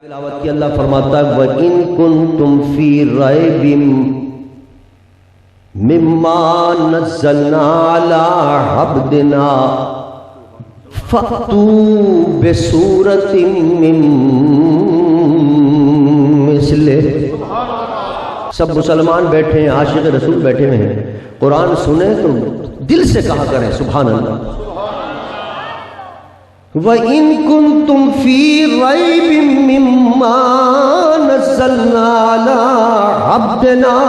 تلاوت کی اللہ فرماتا ہے وَإِن كُنتُمْ فِي رَيْبٍ مِّمَّا نَزَّلْنَا عَلَىٰ عَبْدِنَا فَأْتُوا بِسُورَةٍ مِّن مِّثْلِهِ۔ سب مسلمان بیٹھے ہیں، عاشق رسول بیٹھے ہوئے ہیں، قرآن سنیں تو دل سے کہا کریں سبحان اللہ۔ وَإِن كُنتُمْ فِي رَيْبٍ مِّمَّا نَزَّلْنَا عَلَىٰ عَبْدِنَا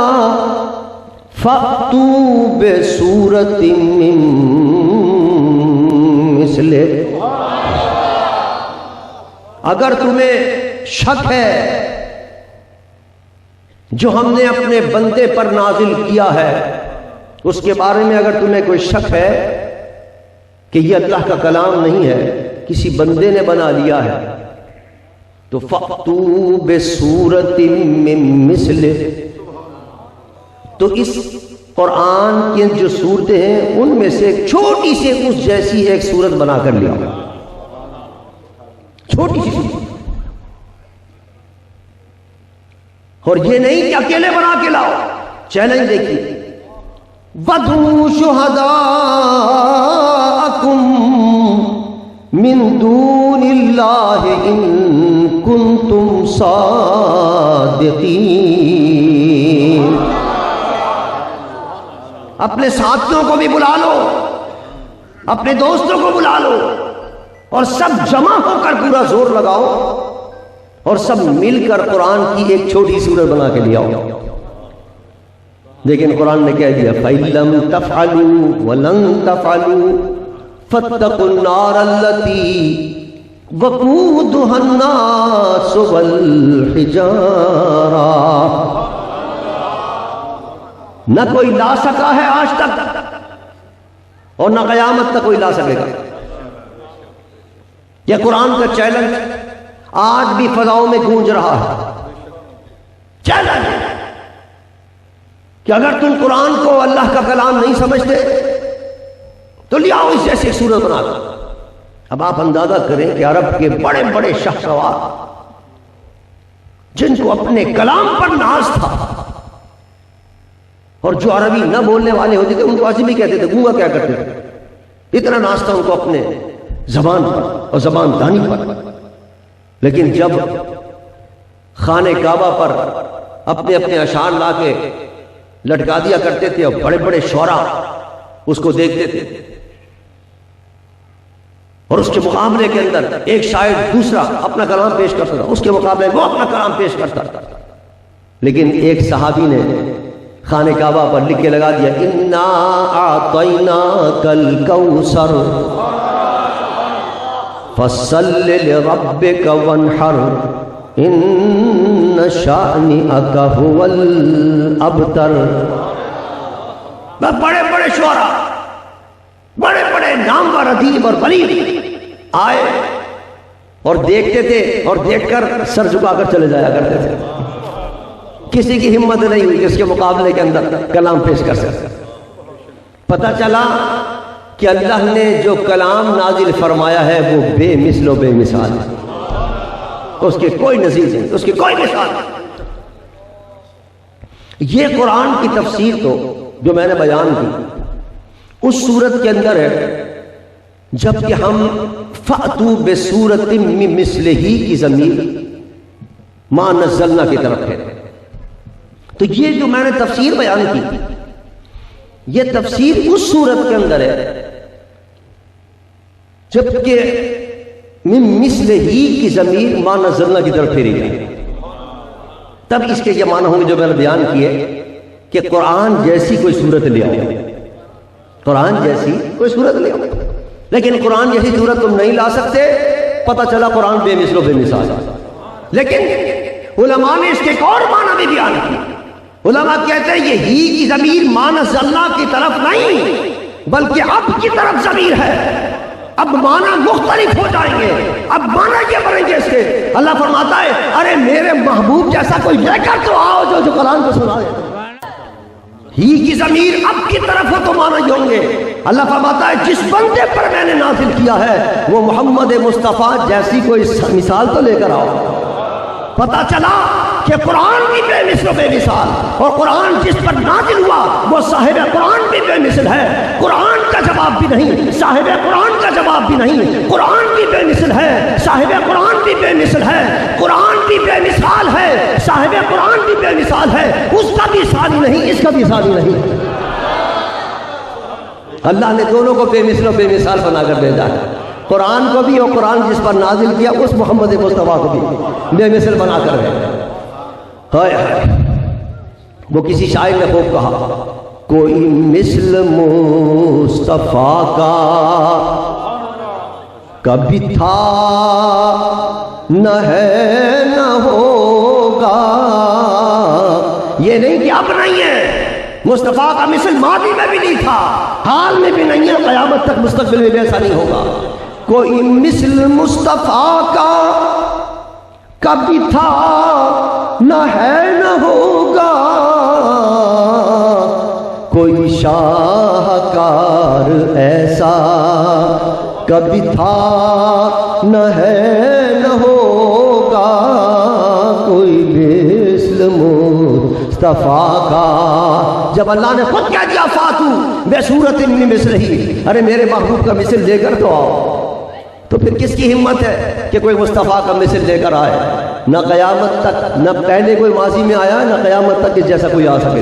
فَأْتُوا بِسُورَةٍ مِّن مِّثْلِهِ۔ اگر تمہیں شک ہے جو ہم نے اپنے بندے پر نازل کیا ہے، اس کے بارے میں اگر تمہیں کوئی شک ہے کہ یہ اللہ کا کلام نہیں ہے، کسی بندے نے بنا لیا ہے، تو فَأْتُوا بِسُورَةٍ مِّن مِّثْلِهِ، تو اس قرآن کی جو صورتیں ہیں ان میں سے ایک چھوٹی سی اس جیسی ایک صورت بنا کر لیا، چھوٹی سی صورت۔ اور یہ نہیں کہ اکیلے بنا کے لاؤ، چیلنج دیکھیے وَادْعُوا شُهَدَاءَكُم مِّن دُونِ اللَّهِ إِن كُنتُمْ صَادِقِينَ۔ اپنے ساتھیوں کو بھی بلا لو، اپنے دوستوں کو بلا لو، اور سب جمع ہو کر پورا زور لگاؤ اور سب مل کر قرآن کی ایک چھوٹی صورت بنا کے لے آؤ۔ لیکن قرآن نے کہہ دیا فَإِن لَّمْ تَفْعَلُوا وَلَن تَفْعَلُوا فَاتَّقُوا النَّارَ الَّتِي وَقُودُهَا النَّاسُ وَالْحِجَارَةُ۔ نہ کوئی لا سکا ہے آج تک اور نہ قیامت تک کوئی لا سکے گا۔ یہ قرآن کا چیلنج آج بھی فضاؤں میں گونج رہا ہے، چیلنج کہ اگر تم قرآن کو اللہ کا کلام نہیں سمجھتے تو لے آؤ اس جیسی صورت بنا کر۔ اب آپ اندازہ کریں کہ عرب کے بڑے بڑے شہسوار جن کو اپنے کلام پر ناز تھا، اور جو عربی نہ بولنے والے ہوتے تھے ان کو عجمی کہتے تھے، گونگا کیا کرتے تھے، اتنا ناز تھا ان کو اپنے زبان پر اور زبان دانی پر۔ لیکن جب خانہ کعبہ پر اپنے اپنے اشعار لا کے لٹکا دیا کرتے تھے اور بڑے بڑے شعراء اس کو دیکھتے تھے، اور اس کے مقابلے کے اندر ایک شاعر دوسرا اپنا کلام پیش کرتا تھا، اس کے مقابلے وہ اپنا کلام پیش کرتا تھا، لیکن ایک صحابی نے خانہ کعبہ پر لکھ کے لگا دیا اِنَّا أَعْطَيْنَاكَ الْكَوْثَرَ فَصَلِّ لِرَبِّكَ وَانْحَرْ إِنَّ شَأْنِئَكَ هُوَ الْأَبْتَرُ۔ بڑے بڑے شعراء، بڑے بڑے نامور ادیب اور بلیغ آئے اور دیکھتے تھے اور دیکھ کر سر جھکا کر چلے جایا کرتے تھے، کسی کی ہمت نہیں ہوئی کہ اس کے مقابلے کے اندر کلام پیش کر سکتے۔ پتہ چلا کہ اللہ نے جو کلام نازل فرمایا ہے وہ بے مثل و بے مثال ہے، اس کے کوئی نظیر نہیں، اس کی کوئی مثال نہیں۔ یہ قرآن کی تفسیر تو جو میں نے بیان کی اس صورت کے اندر ہے، جبکہ ہم فَأْتُوا بِسُورَةٍ مِّن مِّثْلِهِ کی ضمیر مَا نَزَّلْنَا کی طرف ہے۔ تو یہ جو میں نے تفسیر بیان کی، یہ تفسیر اس صورت کے اندر ہے جبکہ من مثلہ کی ضمیر ما نزلنا کی طرف پھیری جائے، تب اس کے یہ معنی ہوں گے جو میں نے بیان کیے کہ قرآن جیسی کوئی صورت لے آؤ، قرآن جیسی کوئی صورت لے آؤ، لیکن قرآن جیسی صورت تم نہیں لا سکتے۔ پتہ چلا قرآن بے مثل و بے مثال ہے، لیکن علماء نے اس کے ایک اور معنی بھی بیان کیا۔ علماء کہتے ہیں یہ ہی کی ضمیر ما نزلنا کی طرف نہیں بلکہ اب کی طرف ضمیر ہے، اب معنی مختلف ہو جائیں گے، اب معنی یہ بنیں گے اس کے۔ اللہ فرماتا ہے ارے میرے محبوب جیسا کوئی لے کر تو آؤ جو قرآن کو سنا دے۔ ہی کی ضمیر اب کی طرف ہو تو معنی یہ ہوں گے۔ اللہ فرماتا ہے جس بندے پر میں نے نازل کیا ہے وہ محمد مصطفیٰ جیسی کوئی مثال تو لے کر آؤ۔ پتا چلا کہ قرآن بھی بے مثل و بے مثال، اور قرآن جس پر نازل ہوا وہ صاحب قرآن بھی بے مثل ہے، قرآن کا جواب بھی نہیں، صاحب قرآن کا جواب بھی نہیں، قرآن بھی بے مثل ہے، صاحب قرآن بھی بے مثل ہے، قرآن بھی بے مثال ہے، صاحب قرآن بھی بے مثال ہے، اس کا بھی ثانی نہیں، اس کا بھی ثانی نہیں۔ اللہ نے دونوں کو بے مثل و بے مثال بنا کر بھیجا ہے، قرآن کو بھی اور قرآن جس پر نازل کیا اس محمد مصطفیٰ کو بھی بے مثل بنا کر بھیجا۔ ہائے ہائے، وہ کسی شاعر نے خوب کہا، کوئی مثل مصطفیٰ کا کبھی تھا نہ ہے نہ ہوگا۔ یہ نہیں کہ اب نہیں ہے، مصطفیٰ کا مثل ماضی میں بھی نہیں تھا، حال میں بھی نہیں ہے، قیامت تک مستقبل میں بھی ایسا نہیں ہوگا۔ کوئی مثل مصطفیٰ کا کبھی تھا نہ ہے نہ ہوگا، کوئی شاہکار ایسا کبھی تھا نہ ہے نہ ہوگا، کوئی مثل مصطفیٰ کا۔ جب اللہ نے خود کہہ دیا فاتو بے صورت من مثلہ، ارے میرے محبوب کا مثل لے کر تو آؤ، تو پھر کس کی ہمت ہے کہ کوئی مصطفیٰ کا مثل لے کر آئے؟ نہ قیامت تک، نہ پہلے کوئی ماضی میں آیا، نہ قیامت تک اس جیسا کوئی آ سکے۔